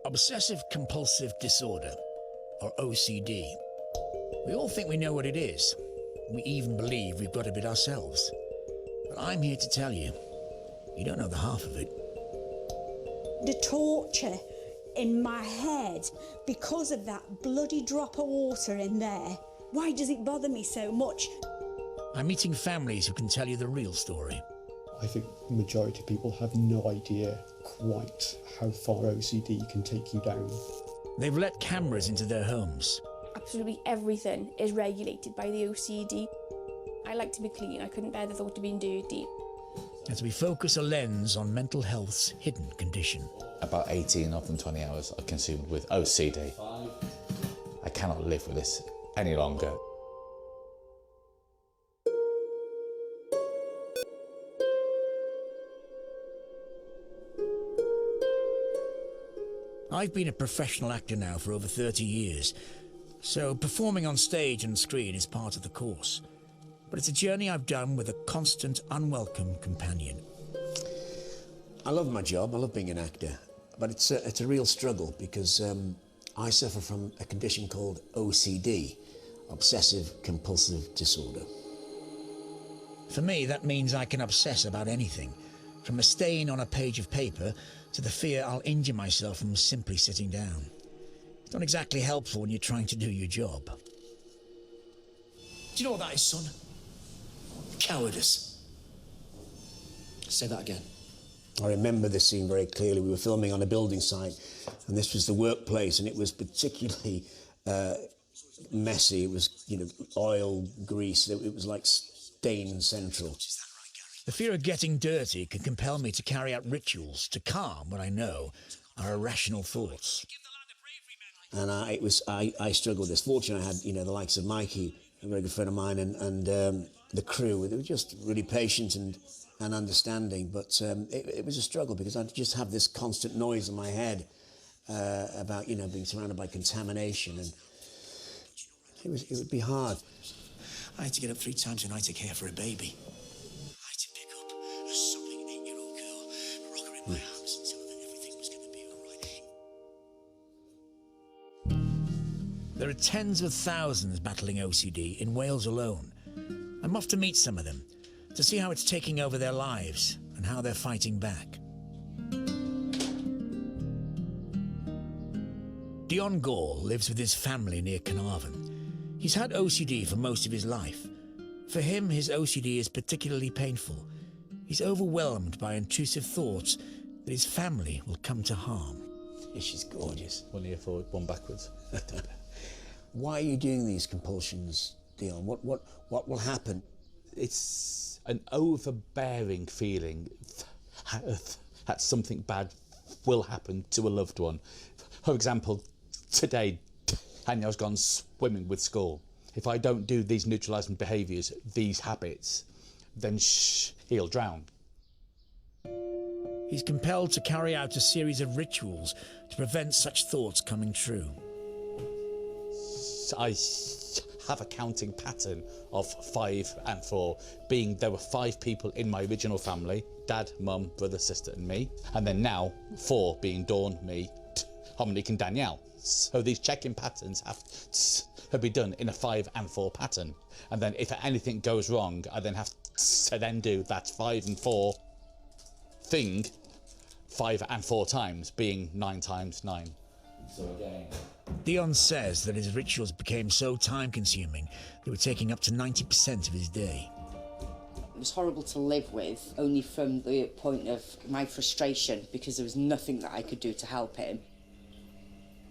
Obsessive compulsive disorder, or OCD. We all think we know what it is. We even believe we've got a bit ourselves. But I'm here to tell you, you don't know the half of it. The torture in my head because of that bloody drop of water in there. Why does it bother me so much? I'm meeting families who can tell you the real story. I think the majority of people have no idea quite how far OCD can take you down. They've let cameras into their homes. Absolutely everything is regulated by the OCD. I like to be clean. I couldn't bear the thought of being dirty. As we focus a lens on mental health's hidden condition. About 18 of them 20 hours are consumed with OCD. I cannot live with this any longer. I've been a professional actor now for over 30 years, so performing on stage and screen is part of the course. But it's a journey I've done with a constant, unwelcome companion. I love my job, I love being an actor, but it's a real struggle because I suffer from a condition called OCD, obsessive compulsive disorder. For me, that means I can obsess about anything, from a stain on a page of paper to the fear I'll injure myself from simply sitting down. It's not exactly helpful when you're trying to do your job. Do you know what that is, son? Cowardice. Say that again. I remember this scene very clearly. We were filming on a building site, and this was the workplace, and it was particularly messy. It was, oil, grease. It was like stain central. The fear of getting dirty can compel me to carry out rituals to calm what I know are irrational thoughts. And I struggled with this. Fortunately, I had, the likes of Mikey, a very good friend of mine, and the crew. They were just really patient and understanding, but it was a struggle because I just have this constant noise in my head about, being surrounded by contamination, and it would be hard. I had to get up 3 times a night to care for a baby. I had to pick up a sobbing 8-year-old girl, rock her in my arms and tell her that everything was going to be all right. There are tens of thousands battling OCD in Wales alone. I'm off to meet some of them, to see how it's taking over their lives and how they're fighting back. Dion Gall lives with his family near Carnarvon. He's had OCD for most of his life. For him, his OCD is particularly painful. He's overwhelmed by intrusive thoughts that his family will come to harm. Yeah, she's gorgeous. 1 year forward, 1 backwards. Why are you doing these compulsions, Dion? What will happen? It's an overbearing feeling that something bad will happen to a loved one. For example, today, Danielle's gone swimming with school. If I don't do these neutralising behaviours, these habits, then he'll drown. He's compelled to carry out a series of rituals to prevent such thoughts coming true. I have a counting pattern of 5 and 4, being there were 5 people in my original family, dad, mum, brother, sister and me, and then now 4 being Dawn, me, Dominic and Danielle. So these check-in patterns have to be done in a 5 and 4 pattern, and then if anything goes wrong, I then have to then do that 5 and 4 thing 5 and 4 times, being 9 times 9. So again, Dion says that his rituals became so time-consuming they were taking up to 90% of his day. It was horrible to live with, only from the point of my frustration, because there was nothing that I could do to help him.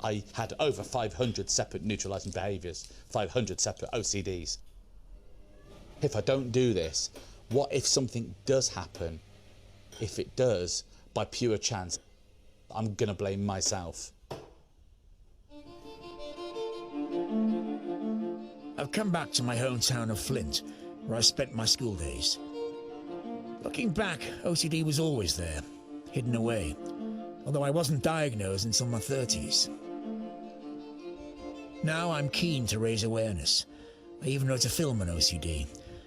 I had over 500 separate neutralising behaviours, 500 separate OCDs. If I don't do this, what if something does happen? If it does, by pure chance, I'm going to blame myself. I've come back to my hometown of Flint, where I spent my school days. Looking back, OCD was always there, hidden away, although I wasn't diagnosed until my 30s. Now I'm keen to raise awareness. I even wrote a film on OCD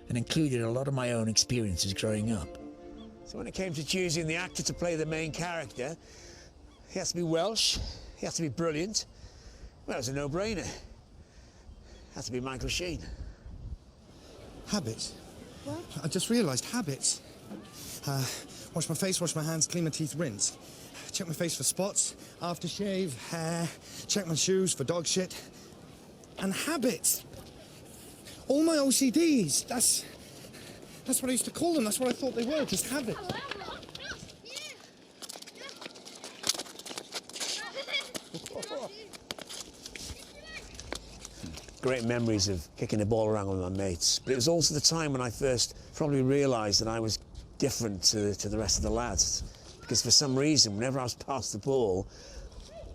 and included a lot of my own experiences growing up. So when it came to choosing the actor to play the main character, he has to be Welsh, he He has to be brilliant. Well, it's a no-brainer. Has to be Michael Sheen. Habits? What? I just realised, habits. Wash my face, wash my hands, clean my teeth, rinse. Check my face for spots, aftershave, hair, check my shoes for dog shit. And habits. All my OCDs, that's what I used to call them, that's what I thought they were, just habits. Great memories of kicking the ball around with my mates. But it was also the time when I first probably realised that I was different to the rest of the lads. Because for some reason, whenever I was past the ball,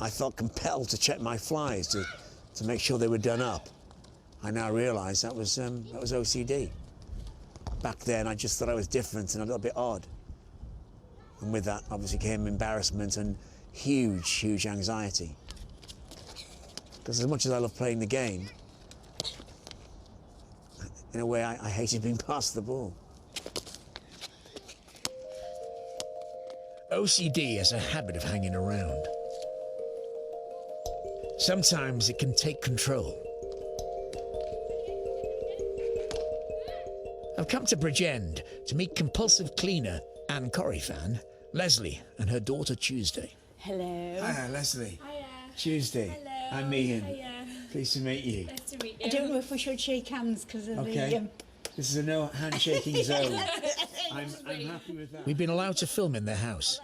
I felt compelled to check my flies to make sure they were done up. I now realise that was OCD. Back then, I just thought I was different and a little bit odd. And with that, obviously, came embarrassment and huge, huge anxiety. Because as much as I love playing the game, in a way, I hated being past the ball. OCD has a habit of hanging around. Sometimes it can take control. I've come to Bridgend to meet compulsive cleaner and Corrie fan Leslie and her daughter Tuesday. Hello. Hi, Leslie. Hiya. Tuesday. Hello. I'm Ian. Hiya. Pleased to meet you. Nice to meet you. I don't know if we should shake hands because of Okay. the... This is a no handshaking zone. I'm happy with that. We've been allowed to film in their house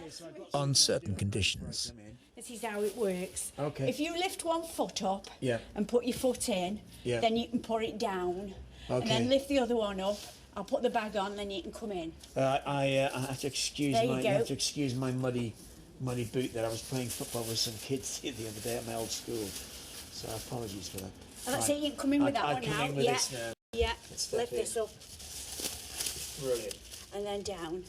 on certain conditions. This is how it works. Okay. If you lift one foot up Yeah. and put your foot in, Yeah. then you can put it down. Okay. And then lift the other one up. I'll put the bag on, then you can come in. I have to excuse There you my go. you have to excuse my muddy boot there. I was playing football with some kids the other day at my old school, so apologies for that. Oh, that's it, you can come in with that one come now. in with Yeah. this now. Yeah, Let's step lift in. this up Brilliant. and then down.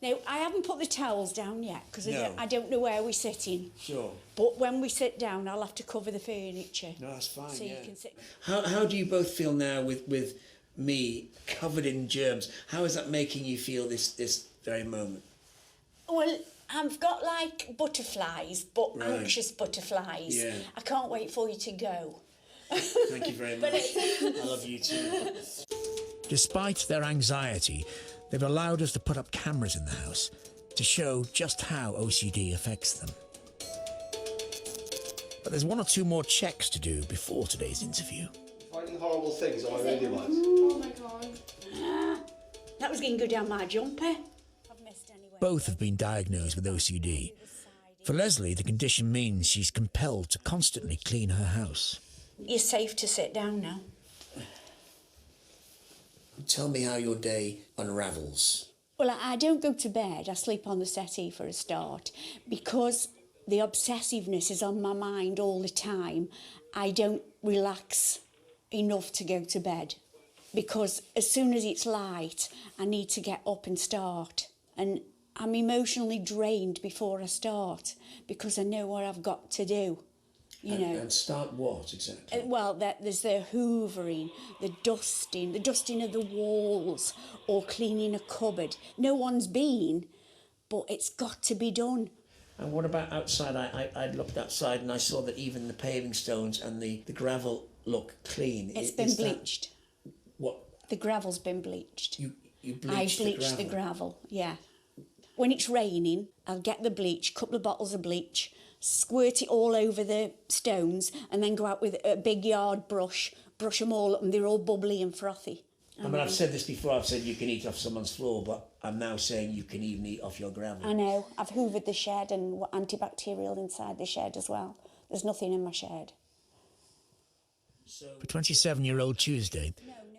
Now, I haven't put the towels down yet because No. I don't know where we're sitting. Sure. But when we sit down, I'll have to cover the furniture. No, that's fine. So yeah. you can sit. How do you both feel now with me covered in germs? How is that making you feel this very moment? Well, I've got like butterflies, but Right. anxious butterflies. Yeah. I can't wait for you to go. Thank you very much. I love you too. Despite their anxiety, they've allowed us to put up cameras in the house to show just how OCD affects them. But there's one or two more checks to do before today's interview. Finding horrible things on my radio lights. Oh my god. That was going to go down my jumper. I've missed anyway. Both have been diagnosed with OCD. For Leslie, the condition means she's compelled to constantly clean her house. You're safe to sit down now. Tell me how your day unravels. Well, I don't go to bed. I sleep on the settee for a start. Because the obsessiveness is on my mind all the time, I don't relax enough to go to bed. Because as soon as it's light, I need to get up and start. And I'm emotionally drained before I start because I know what I've got to do. You know. And start what exactly? Well, there's the hoovering, the dusting of the walls, or cleaning a cupboard. No one's been, but it's got to be done. And what about outside? I looked outside and I saw that even the paving stones and the gravel look clean. It's been bleached. What? The gravel's been bleached. You I bleached bleached the gravel, yeah. When it's raining, I'll get the bleach, a couple of bottles of bleach, squirt it all over the stones, and then go out with a big yard brush them all up, and they're all bubbly and frothy. I mean, I've said this before, I've said you can eat off someone's floor, but I'm now saying you can even eat off your gravel. I know. I've hoovered the shed and antibacterial inside the shed as well. There's nothing in my shed. For 27-year-old Tuesday,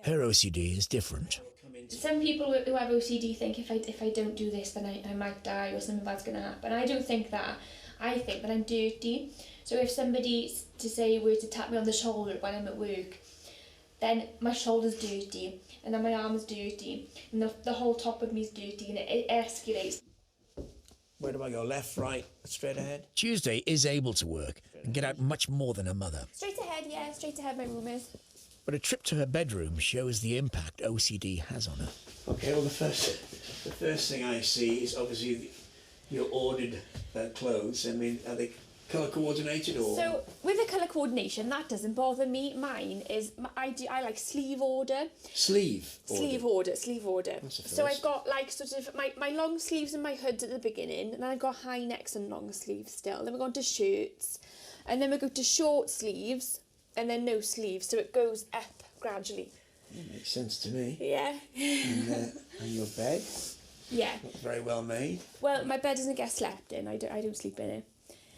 her OCD is different. Some people who have OCD think if I don't do this, then I might die or something bad's going to happen. I don't think that. I think that I'm dirty. So if somebody, were to tap me on the shoulder when I'm at work, then my shoulder's dirty, and then my arm's dirty, and the whole top of me's dirty, and it escalates. Where do I go? Left, right, straight ahead? Tuesday is able to work and get out much more than her mother. Straight ahead, yeah, straight ahead my room is. But a trip to her bedroom shows the impact OCD has on her. Okay, well, the first The first thing I see is obviously your ordered clothes. I mean, are they colour coordinated or? So with the colour coordination, that doesn't bother me. Mine is I like sleeve order. Sleeve order. Sleeve order. That's a So I've first. got like sort of my long sleeves and my hoods at the beginning, and then I've got high necks and long sleeves still. Then we go on to shirts, and then we go to short sleeves, and then no sleeves. So it goes up gradually. That makes sense to me. Yeah. And your bed, Yeah. not very well made. Well, my bed doesn't get slept in. I don't sleep in it.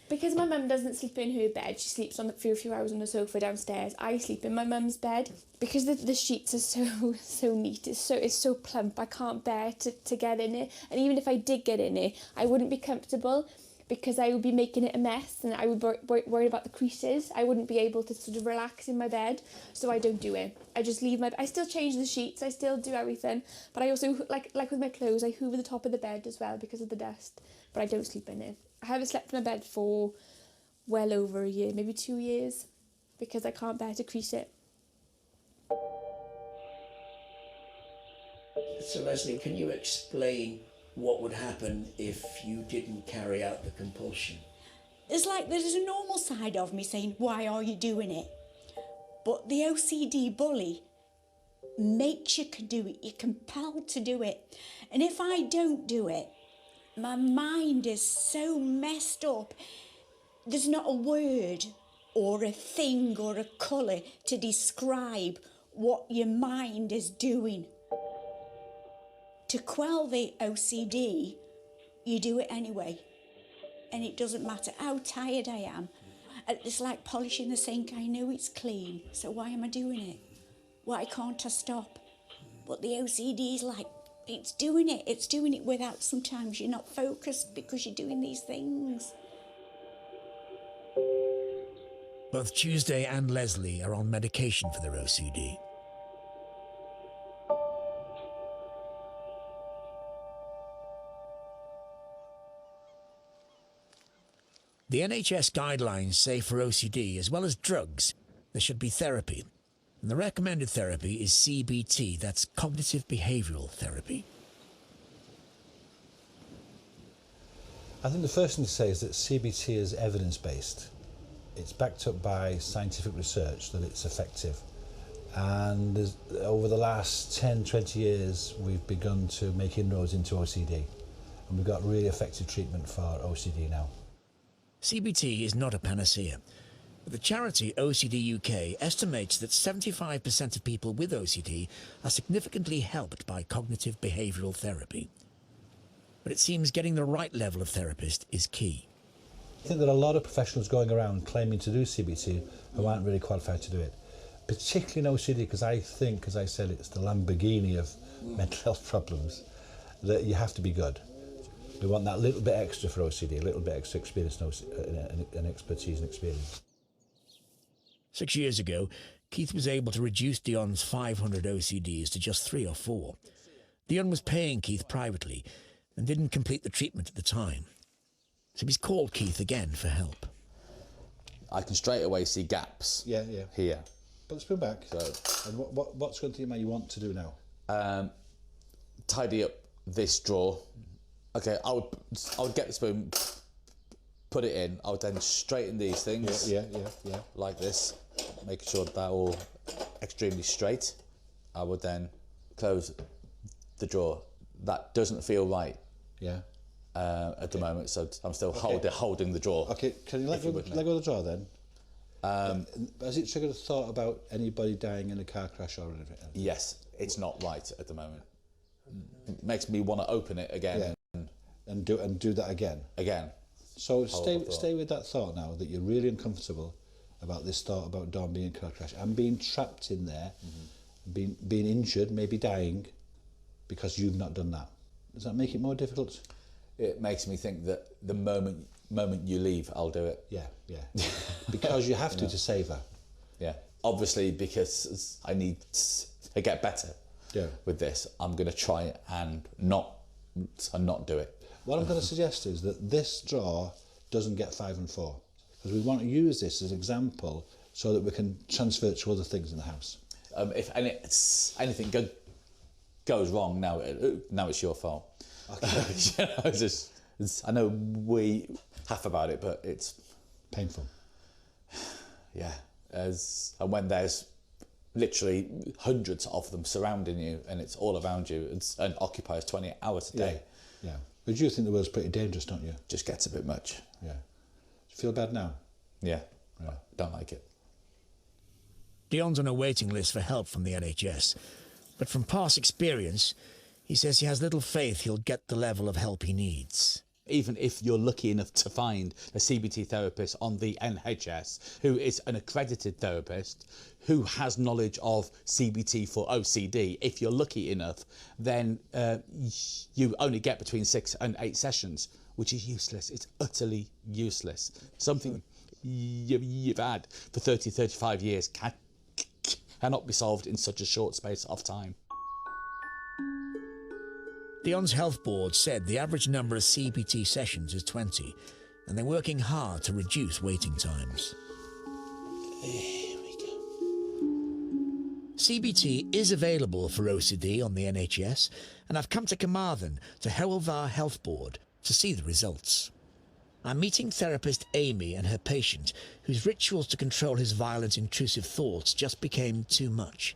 Because my mum doesn't sleep in her bed, she sleeps on for a few hours on the sofa downstairs. I sleep in my mum's bed because the sheets are so neat. It's so plump. I can't bear to get in it. And even if I did get in it, I wouldn't be comfortable because I would be making it a mess and I would worry about the creases. I wouldn't be able to sort of relax in my bed, so I don't do it. I just leave I still change the sheets, I still do everything, but I also, like with my clothes, I hoover the top of the bed as well because of the dust, but I don't sleep in it. I haven't slept in my bed for well over a year, maybe 2 years, because I can't bear to crease it. So Leslie, can you explain what would happen if you didn't carry out the compulsion? There's a normal side of me saying, why are you doing it? But the OCD bully makes you do it. You're compelled to do it. And if I don't do it, my mind is so messed up. There's not a word or a thing or a colour to describe what your mind is doing. To quell the OCD, you do it anyway. And it doesn't matter how tired I am. It's like polishing the sink. I know it's clean, so why am I doing it? Why can't I stop? But the OCD is like, it's doing it without, sometimes you're not focused because you're doing these things. Both Tuesday and Leslie are on medication for their OCD. The NHS guidelines say for OCD, as well as drugs, there should be therapy. And the recommended therapy is CBT, that's cognitive behavioural therapy. I think the first thing to say is that CBT is evidence-based. It's backed up by scientific research that it's effective. And over the last 10, 20 years, we've begun to make inroads into OCD. And we've got really effective treatment for OCD now. CBT is not a panacea. But the charity OCD UK estimates that 75% of people with OCD are significantly helped by cognitive behavioural therapy. But it seems getting the right level of therapist is key. I think there are a lot of professionals going around claiming to do CBT who aren't really qualified to do it, particularly in OCD, because I think, as I said, it's the Lamborghini of mental health problems, that you have to be good. We want that little bit extra for OCD, a little bit extra experience and expertise and experience. 6 years ago, Keith was able to reduce Dion's 500 OCDs to just 3 or 4. Dion was paying Keith privately and didn't complete the treatment at the time. So he's called Keith again for help. I can straight away see gaps here. But let's go back. So, and what's going through your mind you want to do now? Tidy up this drawer. Okay, I would get the spoon, put it in. I would then straighten these things. Yeah. Like this, making sure that they're all extremely straight. I would then close the drawer. That doesn't feel right. Yeah. At the moment, so I'm still holding the drawer. Okay, can you let go of the drawer then? Has it triggered a thought about anybody dying in a car crash or anything? Yes, it's not right at the moment. It makes me want to open it again and do that again. So stay with that thought now, that you're really uncomfortable about this thought about Dawn being in a car crash and being trapped in there, being injured, maybe dying, because you've not done that. Does that make it more difficult? It makes me think that the moment you leave, I'll do it. Yeah. Because you have to save her. Yeah. Obviously, because I need to get better with this, I'm going to try it and not do it. What I'm going to suggest is that this drawer doesn't get 5 and 4, because we want to use this as an example so that we can transfer it to other things in the house. If anything goes wrong, now it's your fault. Okay. I know we laugh about it, but it's painful. Yeah, and when there's literally hundreds of them surrounding you and it's all around you and occupies 20 hours a day. Yeah. But you think the world's pretty dangerous, don't you? Just gets a bit much. Yeah. Do you feel bad now? Yeah. Don't like it. Dion's on a waiting list for help from the NHS, but from past experience, he says he has little faith he'll get the level of help he needs. Even if you're lucky enough to find a CBT therapist on the NHS who is an accredited therapist who has knowledge of CBT for OCD, if you're lucky enough, then you only get between 6 and 8 sessions, which is useless. It's utterly useless. Something you've had for 30, 35 years cannot be solved in such a short space of time. Dion's health board said the average number of CBT sessions is 20, and they're working hard to reduce waiting times. There we go. CBT is available for OCD on the NHS, and I've come to Carmarthen to Hywel Health Board to see the results. I'm meeting therapist Amy and her patient, whose rituals to control his violent, intrusive thoughts just became too much.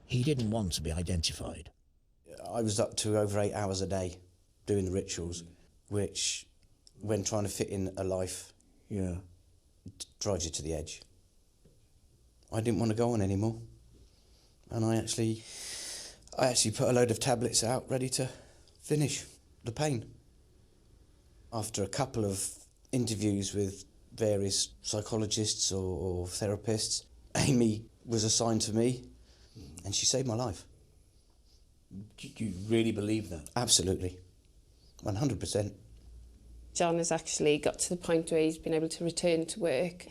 He didn't want to be identified. I was up to over 8 hours a day doing the rituals, which, when trying to fit in a life, drives you to the edge. I didn't want to go on anymore, and I actually put a load of tablets out ready to finish the pain. After a couple of interviews with various psychologists or therapists, Amy was assigned to me, and she saved my life. Do you really believe that? Absolutely. 100%. John has actually got to the point where he's been able to return to work.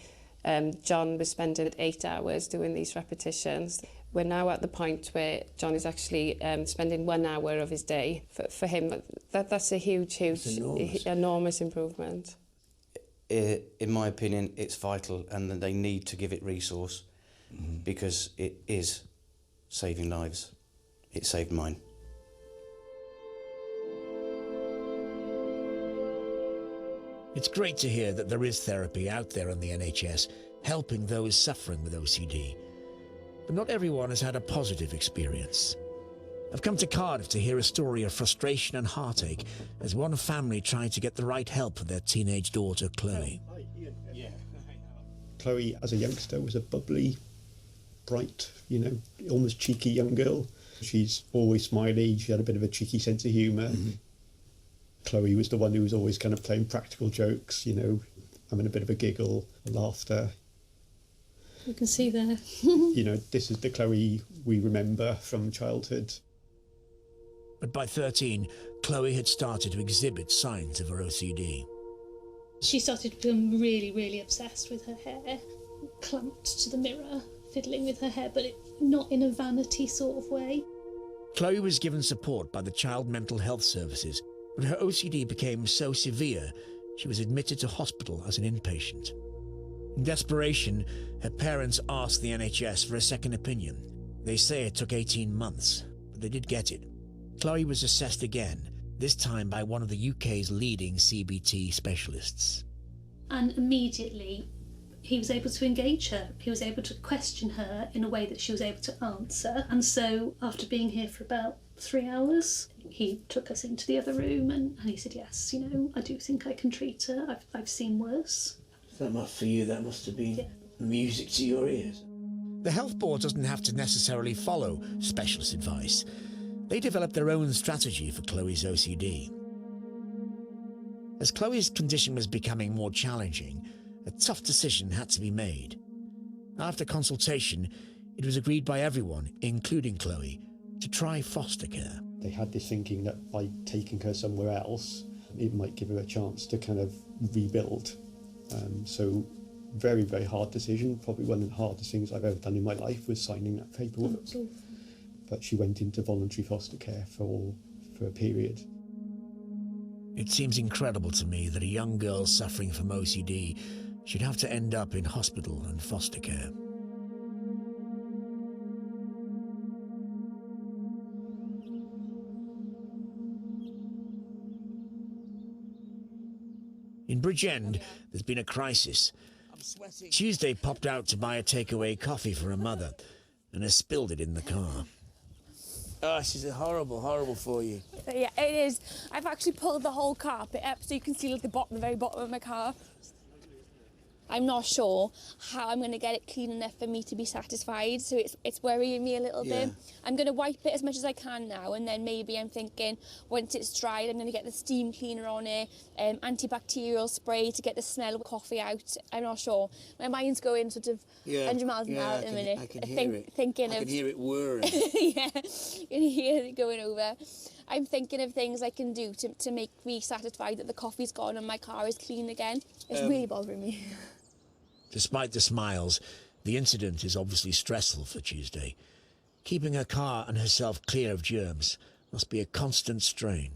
John was spending 8 hours doing these repetitions. We're now at the point where John is actually spending 1 hour of his day. For him, that's a huge, enormous improvement. In my opinion, it's vital, and they need to give it resource because it is saving lives. It saved mine. It's great to hear that there is therapy out there on the NHS helping those suffering with OCD. But not everyone has had a positive experience. I've come to Cardiff to hear a story of frustration and heartache as one family tried to get the right help for their teenage daughter, Chloe. Chloe, as a youngster, was a bubbly, bright, almost cheeky young girl. She's always smiley. She had a bit of a cheeky sense of humour. Chloe was the one who was always kind of playing practical jokes, having a bit of a giggle, laughter. You can see there. This is the Chloe we remember from childhood. But by 13, Chloe had started to exhibit signs of her OCD. She started to become really, really obsessed with her hair, clamped to the mirror, fiddling with her hair, but not in a vanity sort of way. Chloe was given support by the Child Mental Health Services, but her OCD became so severe she was admitted to hospital as an inpatient. In desperation, her parents asked the NHS for a second opinion. They say it took 18 months, but they did get it. Chloe was assessed again, this time by one of the UK's leading CBT specialists. And immediately, he was able to engage her. He was able to question her in a way that she was able to answer. And so, after being here for about 3 hours, he took us into the other room and he said, yes, I do think I can treat her. I've seen worse. For you, that must have been music to your ears. The health board doesn't have to necessarily follow specialist advice. They developed their own strategy for Chloe's OCD. As Chloe's condition was becoming more challenging, a tough decision had to be made. After consultation, it was agreed by everyone, including Chloe, to try foster care. They had this thinking that by taking her somewhere else, it might give her a chance to kind of rebuild. So very, very hard decision. Probably one of the hardest things I've ever done in my life was signing that paperwork. But she went into voluntary foster care for a period. It seems incredible to me that a young girl suffering from OCD should have to end up in hospital and foster care. In Bridgend, there's been a crisis. Tuesday popped out to buy a takeaway coffee for her mother and has spilled it in the car. Oh, this is horrible, horrible for you. Yeah, it is. I've actually pulled the whole carpet up so you can see like the very bottom of my car. I'm not sure how I'm going to get it clean enough for me to be satisfied, so it's worrying me a little bit. I'm going to wipe it as much as I can now, and then maybe I'm thinking once it's dried I'm going to get the steam cleaner on it, antibacterial spray to get the smell of coffee out. I'm not sure. My mind's going sort of 100 miles an hour at the minute. I can hear it. I can hear it whirring. Yeah, you can hear it going over. I'm thinking of things I can do to make me satisfied that the coffee's gone and my car is clean again. It's really bothering me. Despite the smiles, the incident is obviously stressful for Tuesday. Keeping her car and herself clear of germs must be a constant strain.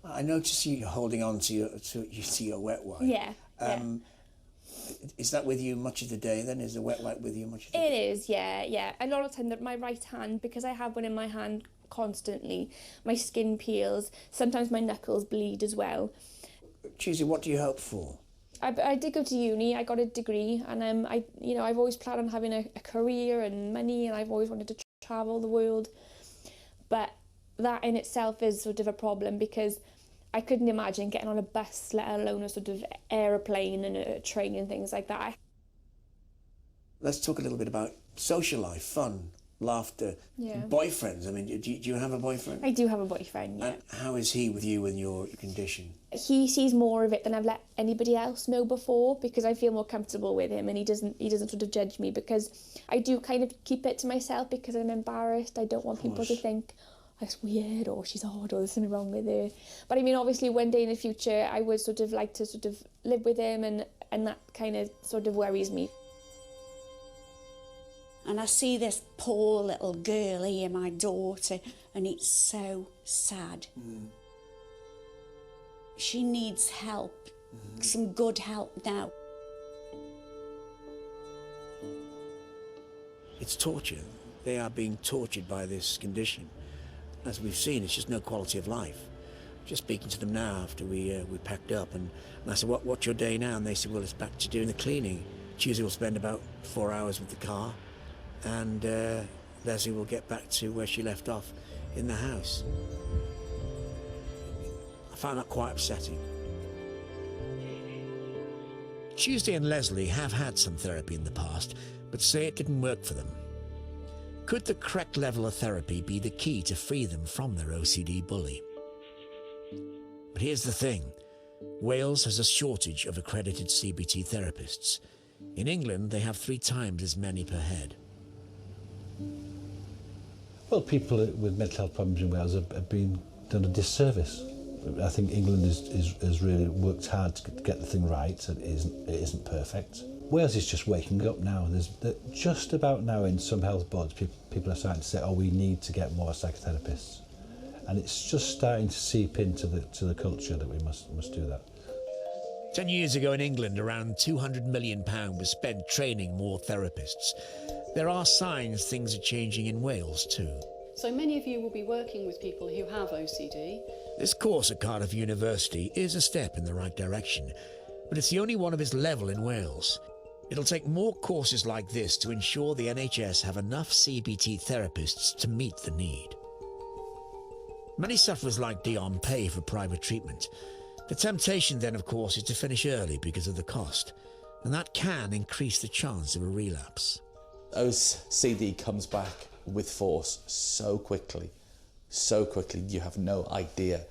I notice you holding on to your wet wipe. Yeah. Is that with you much of the day then? Is the wet wipe with you much of the day? It is, yeah. A lot of time that my right hand, because I have one in my hand constantly, my skin peels, sometimes my knuckles bleed as well. Tuesday, what do you hope for? I did go to uni, I got a degree, and I've always planned on having a career and money, and I've always wanted to travel the world. But that in itself is sort of a problem, because I couldn't imagine getting on a bus, let alone a sort of aeroplane and a train and things like that. Let's talk a little bit about social life, fun, laughter, boyfriends. I mean, do you have a boyfriend? I do have a boyfriend, yeah. And how is he with you and your condition? He sees more of it than I've let anybody else know before, because I feel more comfortable with him, and he doesn't sort of judge me, because I do kind of keep it to myself because I'm embarrassed. I don't want people to think that's weird or she's odd or there's something wrong with her. But I mean, obviously one day in the future I would sort of like to sort of live with him, and that kind of sort of worries me. And I see this poor little girl here, my daughter, and it's so sad. She needs help, some good help now. It's torture. They are being tortured by this condition. As we've seen, it's just no quality of life. Just speaking to them now after we packed up, and I said, what's your day now? And they said, well, it's back to doing the cleaning. Tuesday will spend about 4 hours with the car, and Leslie will get back to where she left off in the house. I found that quite upsetting. Tuesday and Leslie have had some therapy in the past, but say it didn't work for them. Could the correct level of therapy be the key to free them from their OCD bully? But here's the thing. Wales has a shortage of accredited CBT therapists. In England, they have 3 times as many per head. Well, people with mental health problems in Wales have been done a disservice. I think England has really worked hard to get the thing right. It isn't perfect. Wales is just waking up now. Just about now in some health boards, people are starting to say, oh, we need to get more psychotherapists. And it's just starting to seep into the culture that we must do that. 10 years ago in England, around £200 million was spent training more therapists. There are signs things are changing in Wales too. So many of you will be working with people who have OCD. This course at Cardiff University is a step in the right direction, but it's the only one of its level in Wales. It'll take more courses like this to ensure the NHS have enough CBT therapists to meet the need. Many sufferers like Dion pay for private treatment. The temptation then, of course, is to finish early because of the cost, and that can increase the chance of a relapse. OCD comes back with force so quickly, you have no idea.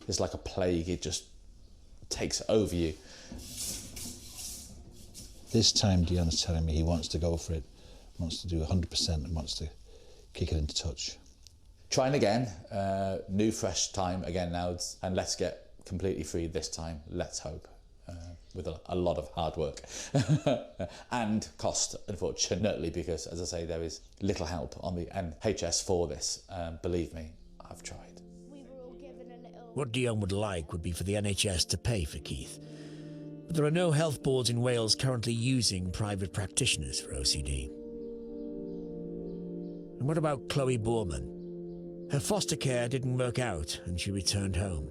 It's like a plague, it just takes over you. This time Dion's telling me he wants to go for it, wants to do 100% and wants to kick it into touch. Trying again, new fresh time again now, and let's get completely free this time, let's hope, with a lot of hard work and cost, unfortunately, because as I say, there is little help on the NHS for this. Believe me, I've tried. What Dion would like would be for the NHS to pay for Keith. But there are no health boards in Wales currently using private practitioners for OCD. And what about Chloe Borman? Her foster care didn't work out and she returned home.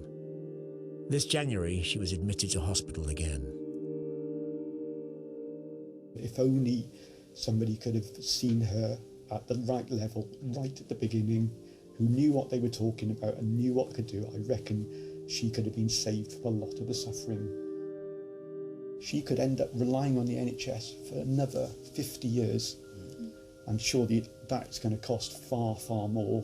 This January, she was admitted to hospital again. If only somebody could have seen her at the right level, right at the beginning, who knew what they were talking about and knew what they could do, I reckon she could have been saved from a lot of the suffering. She could end up relying on the NHS for another 50 years. I'm sure that's going to cost far, far more.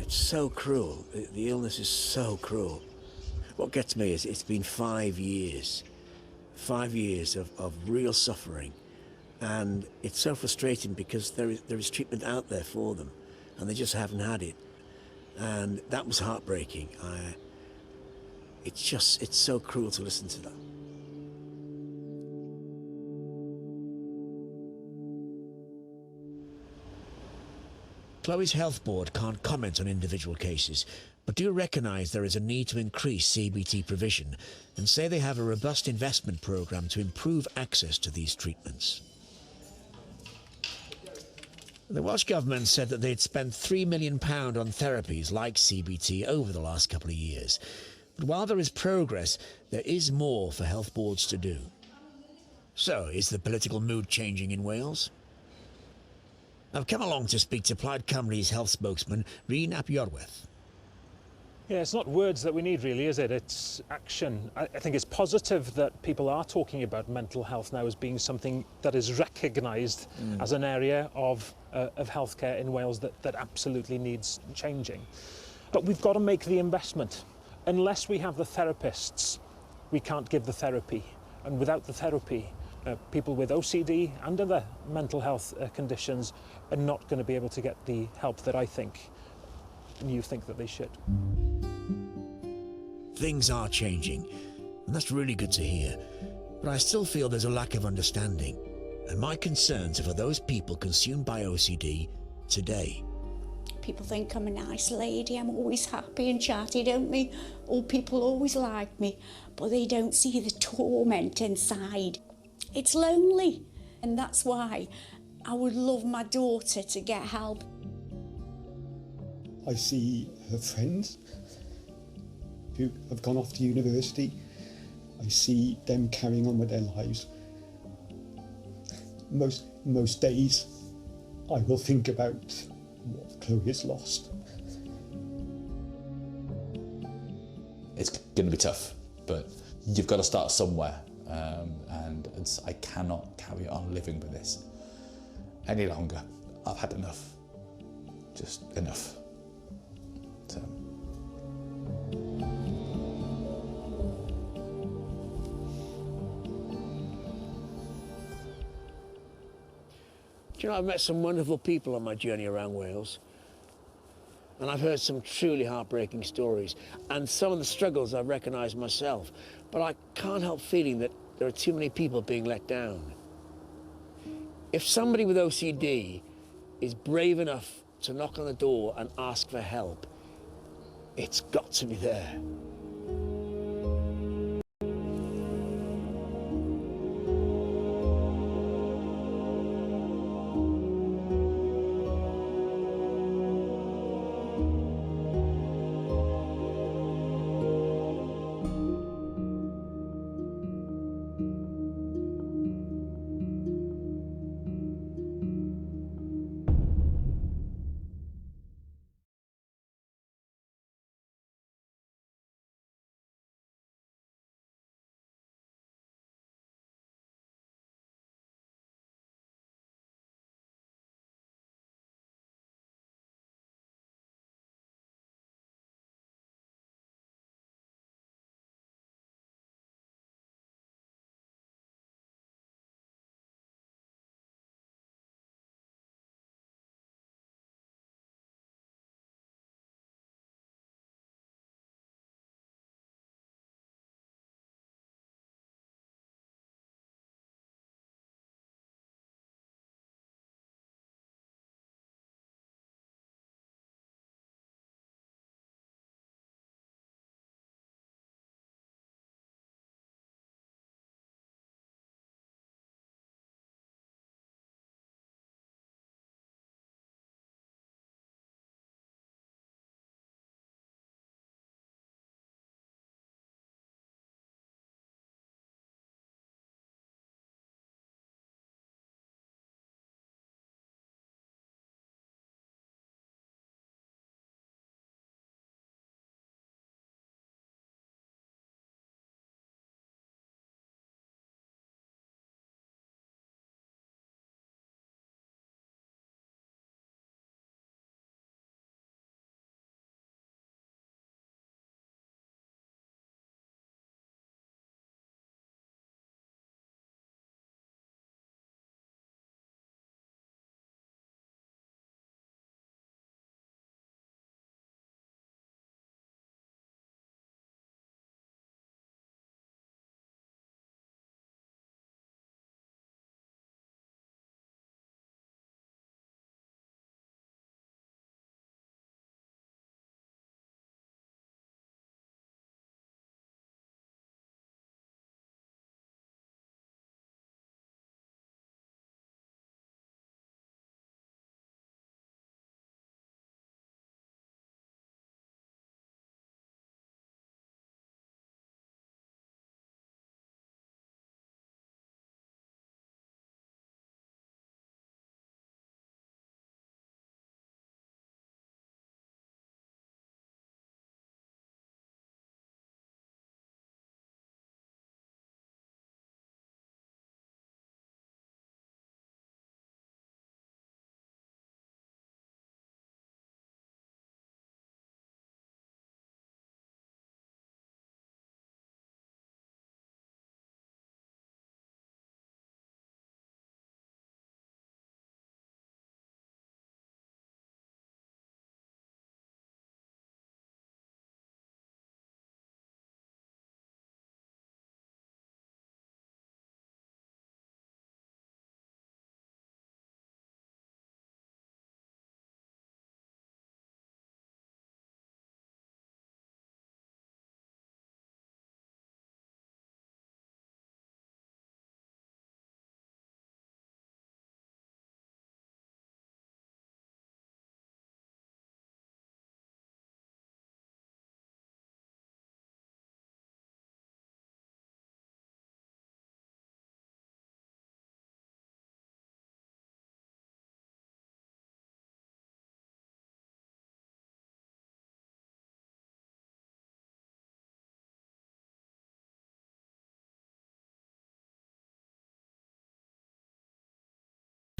It's so cruel. The illness is so cruel. What gets me is it's been 5 years. 5 years of real suffering. And it's so frustrating because there is treatment out there for them and they just haven't had it. And that was heartbreaking. It's so cruel to listen to that. Chloe's health board can't comment on individual cases, but do recognise there is a need to increase CBT provision and say they have a robust investment programme to improve access to these treatments. The Welsh Government said that they'd spent £3 million on therapies like CBT over the last couple of years. But while there is progress, there is more for health boards to do. So, is the political mood changing in Wales? I've come along to speak to Plaid Cymru's health spokesman, Rhun ap Iorwerth. Yeah, it's not words that we need really, is it? It's action. I think it's positive that people are talking about mental health now as being something that is recognised as an area of healthcare in Wales that absolutely needs changing. But we've got to make the investment. Unless we have the therapists, we can't give the therapy. And without the therapy, people with OCD and other mental health conditions are not going to be able to get the help that I think and you think that they should. Things are changing, and that's really good to hear. But I still feel there's a lack of understanding, and my concerns are for those people consumed by OCD today. People think I'm a nice lady, I'm always happy and chatty, don't they? Or people always like me, but they don't see the torment inside. It's lonely, and that's why I would love my daughter to get help. I see her friends who have gone off to university. I see them carrying on with their lives. Most days I will think about what Chloe has lost. It's going to be tough, but you've got to start somewhere. And I cannot carry on living with this any longer. I've had enough. Just enough. So. Do you know, I've met some wonderful people on my journey around Wales. And I've heard some truly heartbreaking stories. And some of the struggles I've recognised myself. But I can't help feeling that there are too many people being let down. If somebody with OCD is brave enough to knock on the door and ask for help, it's got to be there.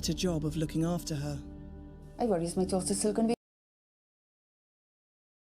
better job of looking after her. I worry, is my daughter still going to be